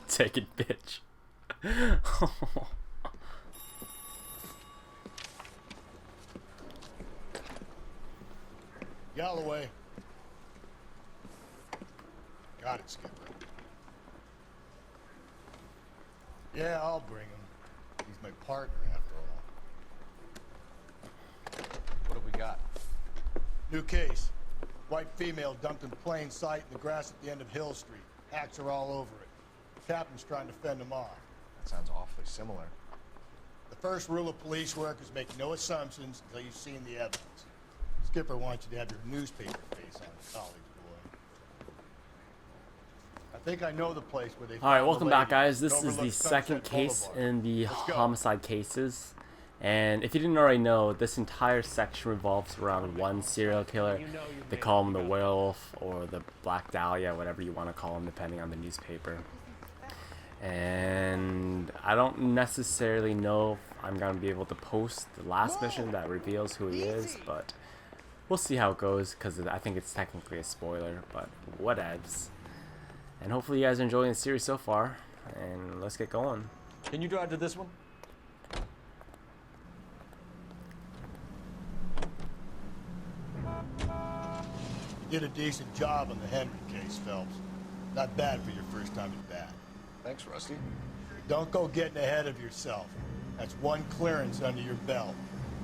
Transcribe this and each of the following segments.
Take it, bitch. Galloway. Got it, Skipper. Yeah, I'll bring him. He's my partner, after all. What have we got? New case. White female dumped in plain sight in the grass at the end of Hill Street. Hacks are all over it. Captain's trying to fend him off. That sounds awfully similar. The first rule of police work is make no assumptions until you've seen the evidence. Skipper wants you to have your newspaper face on, college boy. I think I know the place where they. All right, welcome back, guys. This is the second case in the homicide cases. And if you didn't already know, this entire section revolves around one serial killer. They call him the werewolf or the Black Dahlia, whatever you want to call him, depending on the newspaper. And I don't necessarily know if I'm going to be able to post the last mission that reveals who he is, but we'll see how it goes, because I think it's technically a spoiler, but whatevs. And hopefully you guys are enjoying the series so far, and let's get going. Can you drive to this one? You did a decent job on the Henry case, Phelps. Not bad for your first time at bat. Thanks, Rusty. Don't go getting ahead of yourself. That's one clearance under your belt.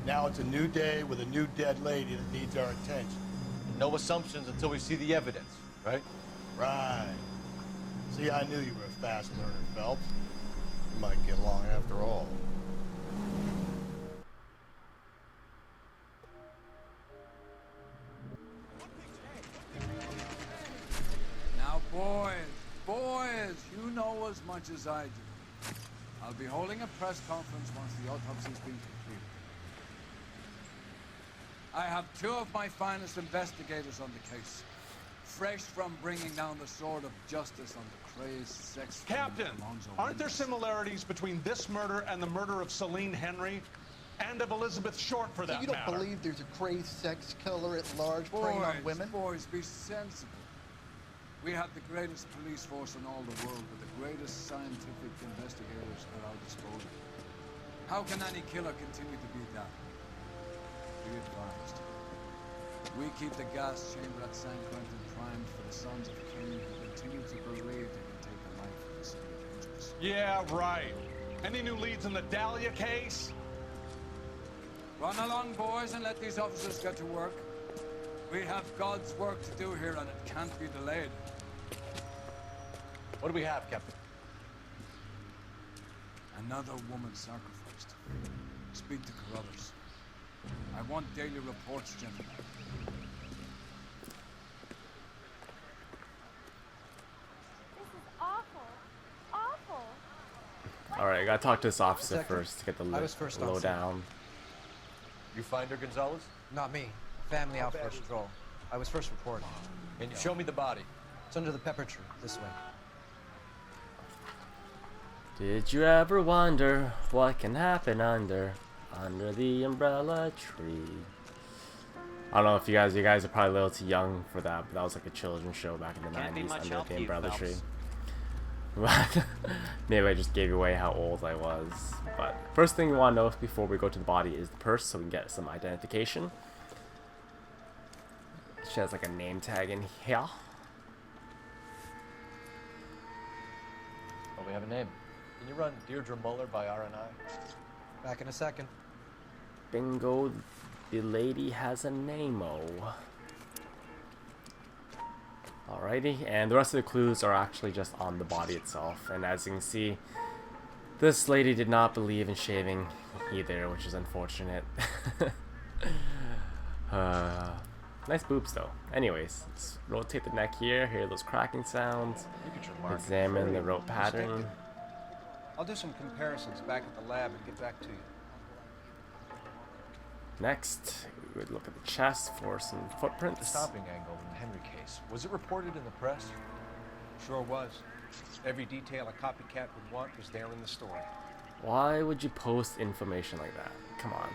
Now it's a new day with a new dead lady that needs our attention. No assumptions until we see the evidence, right? Right. See, I knew you were a fast learner, Phelps. We might get along after all. Now, boys, you know as much as I do. I'll be holding a press conference once the autopsy's been completed. I have two of my finest investigators on the case, fresh from bringing down the sword of justice on the crazed sex. Captain, aren't there similarities between this murder and the murder of Celine Henry? And of Elizabeth Short, for that You don't matter? believe there's a crazed sex killer at large preying on women? Boys, be sensible. We have the greatest police force in all the world with the greatest scientific investigators at our disposal. How can any killer continue to be that? Be advised. We keep the gas chamber at San Quentin primed for the sons of Cain who continue to believe they can take the life of the city of angels. Yeah, right. Any new leads in the Dahlia case? Run along, boys, and let these officers get to work. We have God's work to do here, and it can't be delayed. What do we have, Captain? Another woman sacrificed. Speak to Carruthers. I want daily reports, gentlemen. This is awful. Awful. Alright, I gotta talk to this officer first to get the I was first on scene. lowdown. You find her, Gonzalez? Not me. Family out for patrol. I was first reported. Can you show me the body? It's under the pepper tree, this way. Did you ever wonder what can happen under the umbrella tree? I don't know if you guys are probably a little too young for that, but that was like a children's show back in the 90s, Under the Umbrella Tree. Maybe I just gave away how old I was. But first thing we want to know before we go to the body is the purse, so we can get some identification. She has like a name tag in here. Oh, we have a name. Can you run Deirdre Muller by R&I? Back in a second. Bingo, the lady has a name-o. Alrighty, and the rest of the clues are actually just on the body itself. And as you can see, this lady did not believe in shaving either, which is unfortunate. Nice boobs though. Anyways, let's rotate the neck here, hear those cracking sounds, examine the rope pattern. I'll do some comparisons back at the lab and get back to you. Next, we would look at the chest for some The footprints. stopping angle in the Henry case. Was it reported in the press? Sure was. Every detail a copycat would want was there in the story. Why would you post information like that? Come on.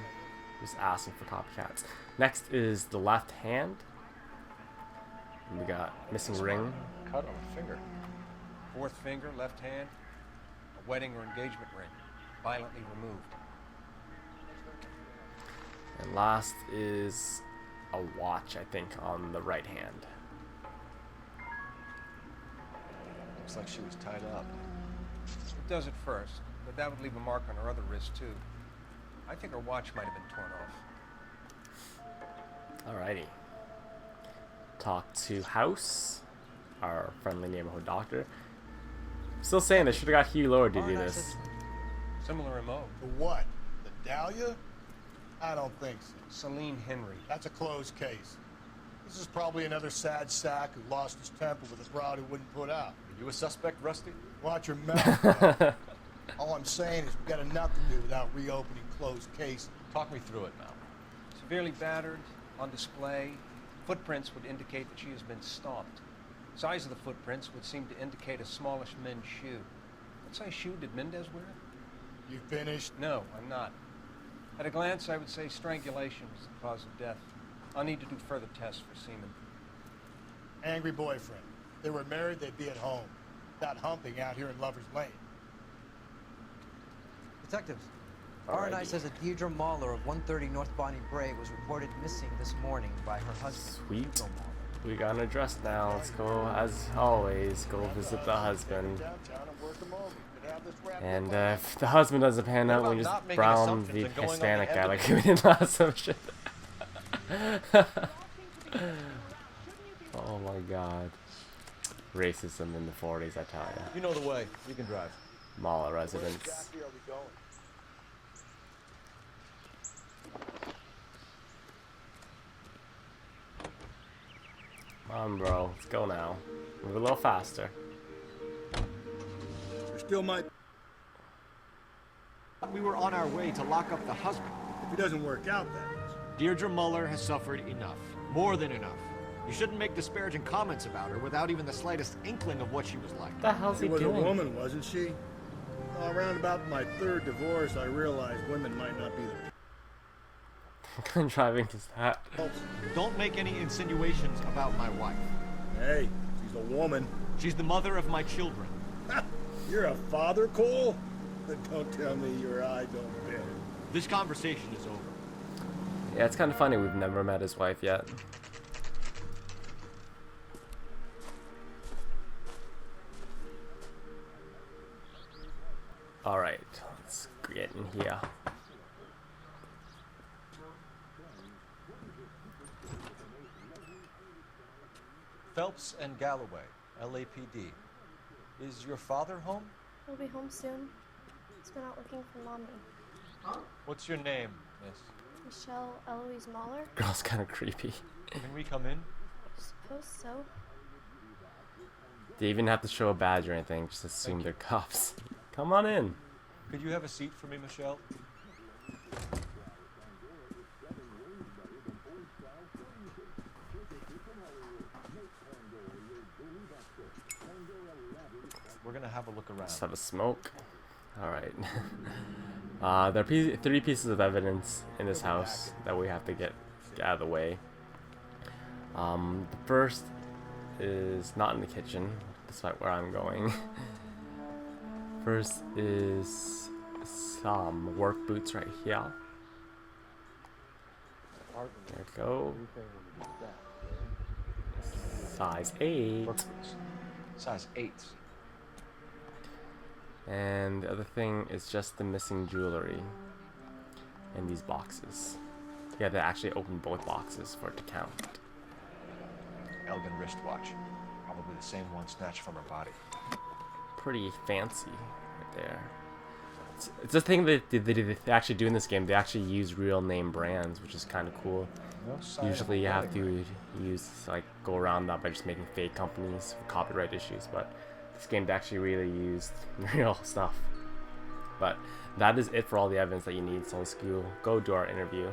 Just asking for copycats. Next is the left hand. And we got missing ring. Cut on the finger. Fourth finger, left hand, a wedding or engagement ring, violently removed. And last is a watch, I think, on the right hand. Looks like she was tied up. It does at first, but that would leave a mark on her other wrist, too. I think her watch might have been torn off. Alrighty. Talk to House, our friendly neighborhood doctor. Still saying they should have got Hugh Laurie to do this. Similar MO. The what? The Dahlia? I don't think so. Celine Henry. That's a closed case. This is probably another sad sack who lost his temper with a broad who wouldn't put out. Are you a suspect, Rusty? Watch your mouth, bud. All I'm saying is we've got enough to do without reopening closed cases. Talk me through it now. Severely battered, on display. Footprints would indicate that she has been stomped. Size of the footprints would seem to indicate a smallish men's shoe. What size shoe did Mendez wear? You finished? No, I'm not. At a glance, I would say strangulation was the cause of death. I'll need to do further tests for semen. Angry boyfriend. If they were married, they'd be at home. Not humping out here in Lover's Lane. Detectives, RNI says that Deirdre Mahler of 130 North Bonnie Brae was reported missing this morning by her husband. Sweet. Hugo Mahler. We got an address now. Let's go, as always, go visit the husband. And if the husband doesn't pan out, we just brown the Hispanic guy like we did last time. Shit. Oh my god. Racism in the 40s, I tell ya. You know the way. You can drive. Mala residents. Come on, bro. Let's go now. Move a little faster. There still might... We were on our way to lock up the husband. If it doesn't work out, that is. Deirdre Muller has suffered enough. More than enough. You shouldn't make disparaging comments about her without even the slightest inkling of what she was like. What the hell's he She was doing? a woman, wasn't she? Well, around about my third divorce, I realized women might not be the... Driving his hat. Don't make any insinuations about my wife. Hey, she's a woman. She's the mother of my children. You're a father, Cole? Then don't tell me your eye don't bend. This conversation is over. Yeah, it's kind of funny. We've never met his wife yet. Alright, let's get in here. Phelps and Galloway, LAPD. Is your father home? He'll be home soon. He's been out looking for Mommy. What's your name, miss? Michelle Eloise Mahler? Girl's kind of creepy. Can we come in? I suppose so. They even have to show a badge or anything, just assume they're cops. Come on in. Could you have a seat for me, Michelle? We're gonna have a look around. Let's have a smoke. Alright. There are three pieces of evidence in this house that we have to get out of the way. The first is not in the kitchen, despite where I'm going. First is some work boots right here. There we go. Size 8. Size 8. And the other thing is just the missing jewelry in these boxes. You have to actually open both boxes for it to count. Elgin wristwatch. Probably the same one snatched from her body. Pretty fancy right there. It's a thing that they actually do in this game. They actually use real name brands, which is kind of cool. No sign of Usually you a have wedding to use, like, go around that by just making fake companies for copyright issues, but this game they actually really used real stuff. But that is it for all the evidence that you need, so let's go do our interview.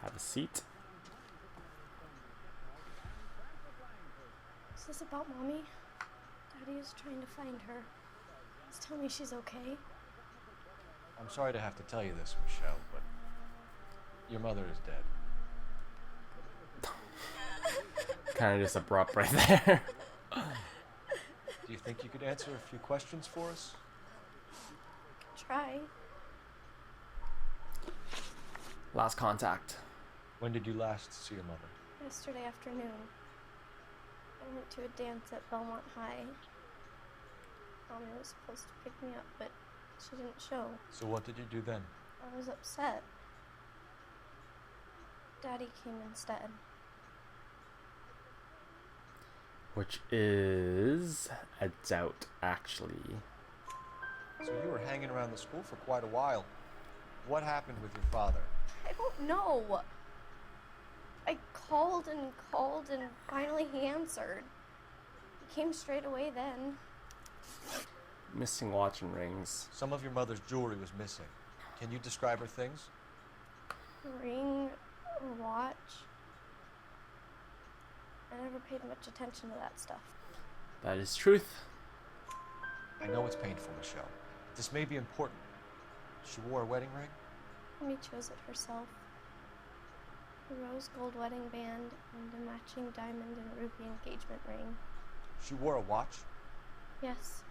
Have a seat. Is this about Mommy? Daddy is trying to find her. Please tell me she's okay. I'm sorry to have to tell you this, Michelle, but your mother is dead. Kind of just abrupt right there. Do you think you could answer a few questions for us? Try. Last contact. When did you last see your mother? Yesterday afternoon. I went to a dance at Belmont High. Mommy was supposed to pick me up, but she didn't show. So what did you do then? I was upset. Daddy came instead. Which is a doubt, actually. So you were hanging around the school for quite a while. What happened with your father? I don't know. I called and finally he answered. He came straight away then. Missing watch and rings. Some of your mother's jewelry was missing. Can you describe her things? A ring, a watch. I never paid much attention to that stuff. That is truth. I know it's painful, Michelle. This may be important. She wore a wedding ring? Mommy chose it herself. A rose gold wedding band and a matching diamond and ruby engagement ring. She wore a watch? Yes,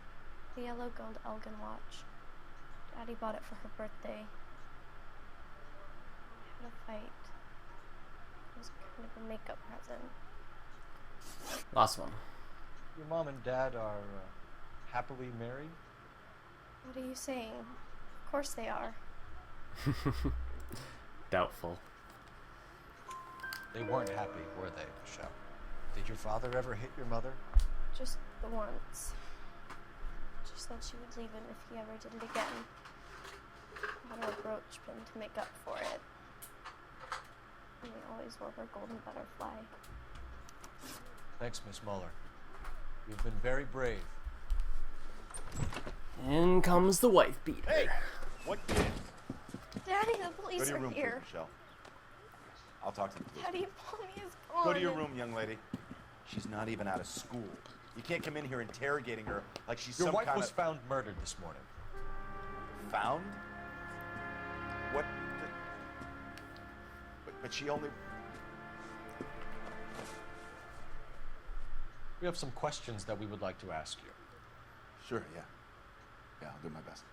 the yellow gold Elgin watch. Daddy bought it for her birthday. We had a fight. It was kind of a makeup present. Last one. Your mom and dad are happily married? What are you saying? Of course they are. Doubtful. They weren't happy, were they, Michelle? Did your father ever hit your mother? Just the once. She said she would leave him if he ever did it again. Had her brooch pin to make up for it. And we always wore her golden butterfly. Thanks, Miss Muller. You've been very brave. In comes the wife beater. Hey! What kid? Daddy, the police Go to your are room, here. please, Michelle. I'll talk to the police. Daddy, Mommy is gone. Go to your room, young lady. She's not even out of school. You can't come in here interrogating her like she's Your some wife kind was of... found murdered this morning. Found? What? But she only... We have some questions that we would like to ask you. Sure, yeah. Yeah, I'll do my best.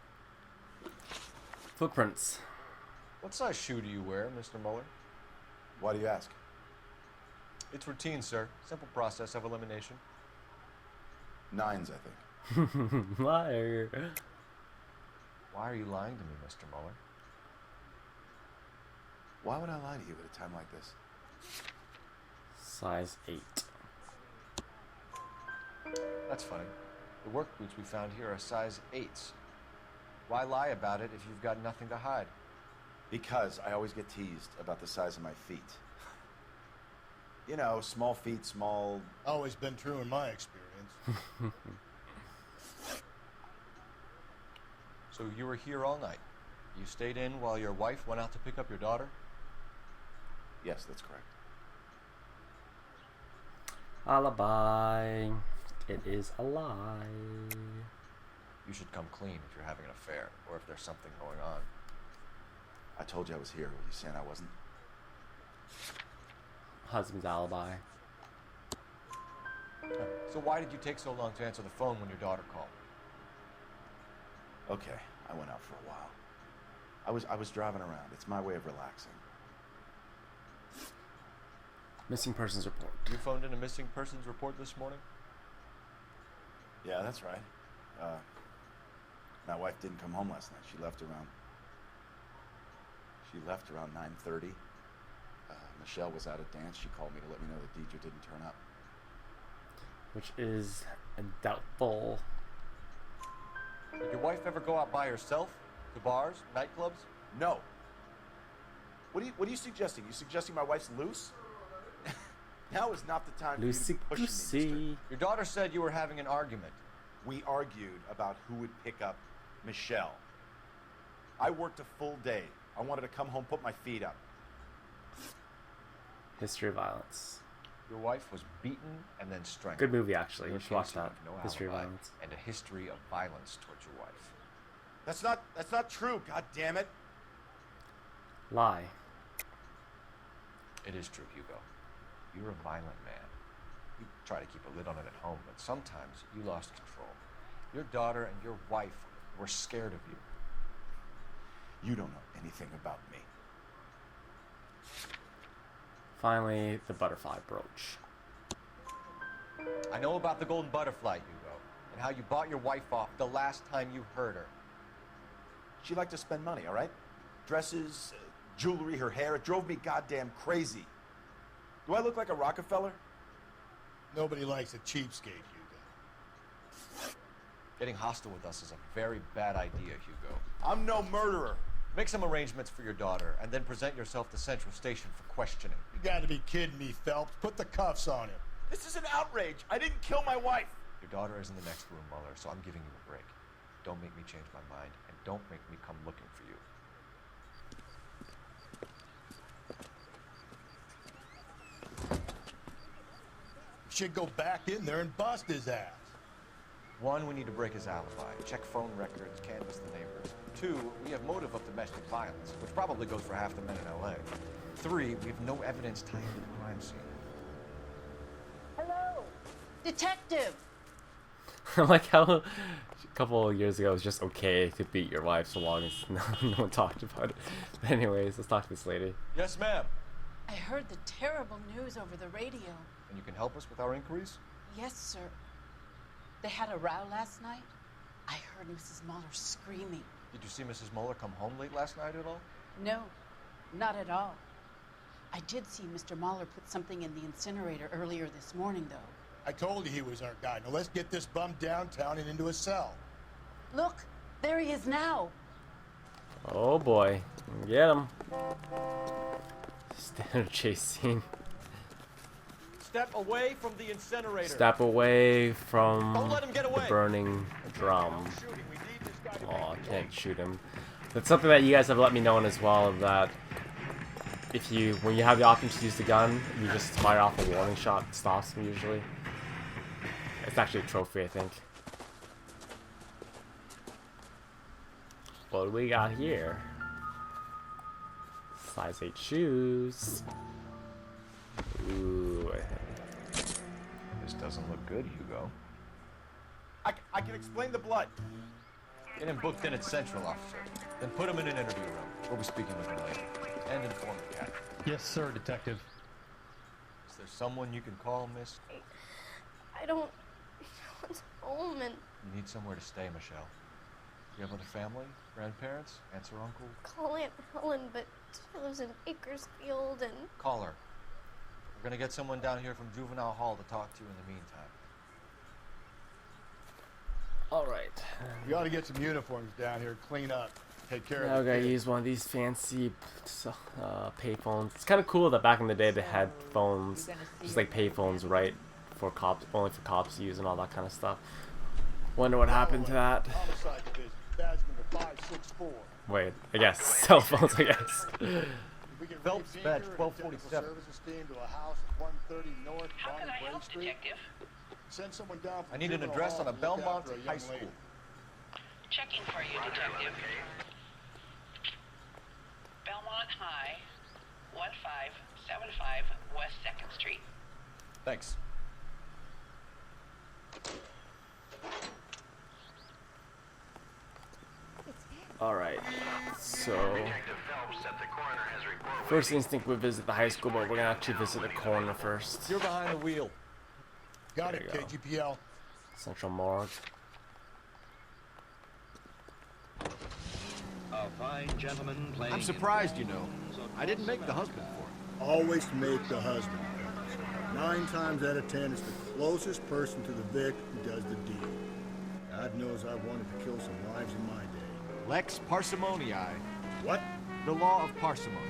Footprints. What size shoe do you wear, Mr. Muller? Why do you ask? It's routine, sir. Simple process of elimination. 9s, I think. Liar. Why are you lying to me, Mr. Muller? Why would I lie to you at a time like this? Size 8. That's funny. The work boots we found here are size 8s. Why lie about it if you've got nothing to hide? Because I always get teased about the size of my feet. You know, small feet, small... Always been true in my experience. So you were here all night. You stayed in while your wife went out to pick up your daughter? Yes, that's correct. Alibi. It is a lie. You should come clean if you're having an affair, or if there's something going on. I told you I was here. Were you saying I wasn't? Husband's alibi. So why did you take so long to answer the phone when your daughter called? Okay, I went out for a while. I was driving around. It's my way of relaxing. Missing persons report. You phoned in a missing persons report this morning? Yeah, that's right. My wife didn't come home last night. She left around 9:30. Michelle was at a dance. She called me to let me know that Deidre didn't turn up. Which is doubtful. Did your wife ever go out by herself? To bars, nightclubs? No. What are you suggesting? You suggesting my wife's loose? Now is not the time for you to be pushing me, mister. Your daughter said you were having an argument. We argued about who would pick up Michelle. I worked a full day. I wanted to come home, put my feet up. History of violence. Your wife was beaten and then strangled. Good movie, actually. You In should your watch case, you that. have no History of alibi violence. and a history of violence towards your wife. That's not true, god damn it. Lie. It is true, Hugo. You're a violent man. You try to keep a lid on it at home, but sometimes you lost control. Your daughter and your wife were scared of you. You don't know anything about me. Finally, the butterfly brooch. I know about the golden butterfly, Hugo, and how you bought your wife off the last time you heard her. She liked to spend money, all right? Dresses, jewelry, her hair. It drove me goddamn crazy. Do I look like a Rockefeller? Nobody likes a cheapskate, Hugo. Getting hostile with us is a very bad idea, Hugo. I'm no murderer. Make some arrangements for your daughter, and then present yourself to Central Station for questioning. You gotta be kidding me, Phelps. Put the cuffs on him. This is an outrage. I didn't kill my wife. Your daughter is in the next room, Mueller, so I'm giving you a break. Don't make me change my mind, and don't make me come looking for you. You should go back in there and bust his ass. One, we need to break his alibi. Check phone records, canvass the neighbors. Two, we have motive of domestic violence, which probably goes for half the men in LA. Three, we have no evidence tying to the crime scene. Hello, detective. I like how a couple of years ago it was just okay to beat your wife so long as no one talked about it. But anyways, let's talk to this lady. Yes, ma'am. I heard the terrible news over the radio. And you can help us with our inquiries? Yes, sir. They had a row last night. I heard Mrs. Mueller screaming. Did you see Mrs. Mueller come home late last night at all? No, not at all. I did see Mr. Mueller put something in the incinerator earlier this morning, though. I told you he was our guy. Now let's get this bum downtown and into a cell. Look, there he is now. Oh boy, get him. Standard chase scene. Step away from the incinerator. Step away from Don't let him get away. the burning drum. Oh, I can't shoot him. That's something that you guys have let me know as well, that if you, when you have the option to use the gun, you just fire off a warning shot. It stops them usually. It's actually a trophy, I think. What do we got here? Size 8 shoes. Ooh. This doesn't look good, Hugo. I can explain the blood. Get him booked in at Central, officer. Then put him in an interview room. We'll be speaking with him later. And inform the captain. Yes, sir, detective. Is there someone you can call, miss? I don't want home, and You need somewhere to stay, Michelle. You have other family? Grandparents? Aunts or uncle? call Aunt Helen, but she lives in Bakersfield, and Call her. We're gonna get someone down here from Juvenile Hall to talk to you in the meantime. Alright. We ought to get some uniforms down here, clean up, take care Now of I the gotta kids. use one of these fancy payphones. It's kind of cool that back in the day they had phones, just like payphones, right? For cops, only for cops to use and all that kind of stuff. Wonder what happened to that. Homicide division, badge number 564. Wait, I guess cell phones, I guess. We can Phelps read badge Beaker and 1247. technical services team to a house at 130 North How can I Bonnie help, Street. detective? Send someone down from I need an Juvenile address Hall on a to look Belmont after a high young school. lady. Checking for you, detective. Belmont High, 1575 West 2nd Street. Thanks. Alright, so first instinct we visit the high school, but we're gonna actually visit the coroner first. You're behind the wheel. Got There it, you go. KGPL. Central Morgue. A fine gentleman playing. I'm surprised, you know. I didn't make the husband for it. Always make the husband. 9 times out of 10, it's the closest person to the Vic who does the deed. God knows I wanted to kill some lives in my day. Lex parsimonii. What? The law of parsimony.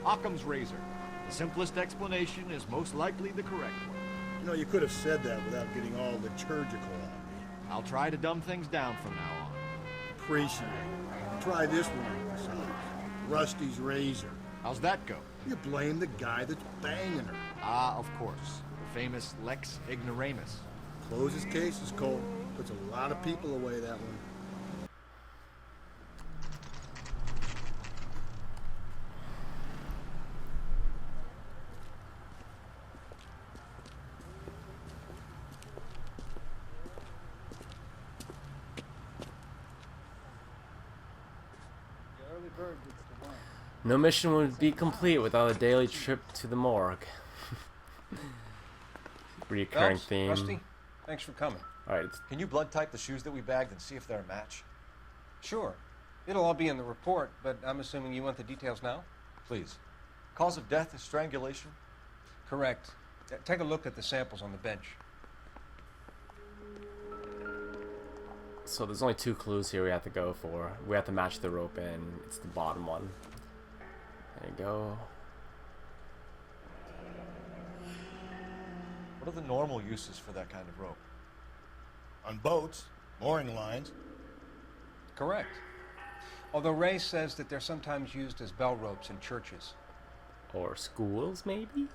Occam's razor. The simplest explanation is most likely the correct one. You know, you could have said that without getting all liturgical on me. I'll try to dumb things down from now on. Appreciate it. Try this one besides. Rusty's razor. How's that go? You blame the guy that's banging her. Ah, of course. The famous Lex ignoramus. Closes cases, Cole. Puts a lot of people away, that one. No mission would be complete without a daily trip to the morgue. Recurring Phelps, theme. Rusty, thanks for coming. Alright. Can you blood type the shoes that we bagged and see if they're a match? Sure. It'll all be in the report, but I'm assuming you want the details now? Please. Cause of death is strangulation? Correct. Take a look at the samples on the bench. So there's only 2 clues here we have to go for. We have to match the rope and it's the bottom one. There you go. What are the normal uses for that kind of rope? On boats, mooring lines. Correct. Although Ray says that they're sometimes used as bell ropes in churches. Or schools, maybe?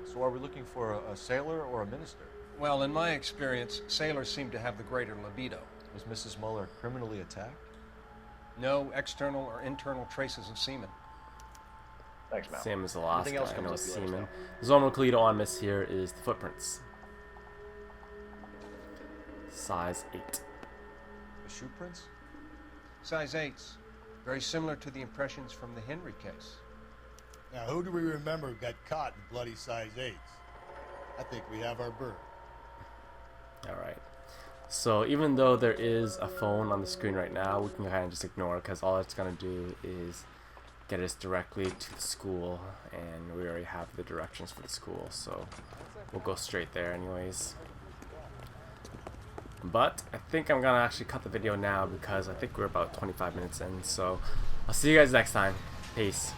So are we looking for a sailor or a minister? Well, in my experience, sailors seem to have the greater libido. Was Mrs. Muller criminally attacked? No external or internal traces of semen. Thanks, Mal. Same as the last Anything else guy, I know comes up, you let us semen. know. The zonal clue you don't want to miss here is the footprints. Size 8. The shoe prints? Size 8s. Very similar to the impressions from the Henry case. Now, who do we remember got caught in bloody size 8s? I think we have our bird. Alright. So even though there is a phone on the screen right now, we can kind of just ignore it because all it's going to do is get us directly to the school, and we already have the directions for the school, so we'll go straight there anyways. But I think I'm gonna actually cut the video now because I think we're about 25 minutes in, so I'll see you guys next time. Peace.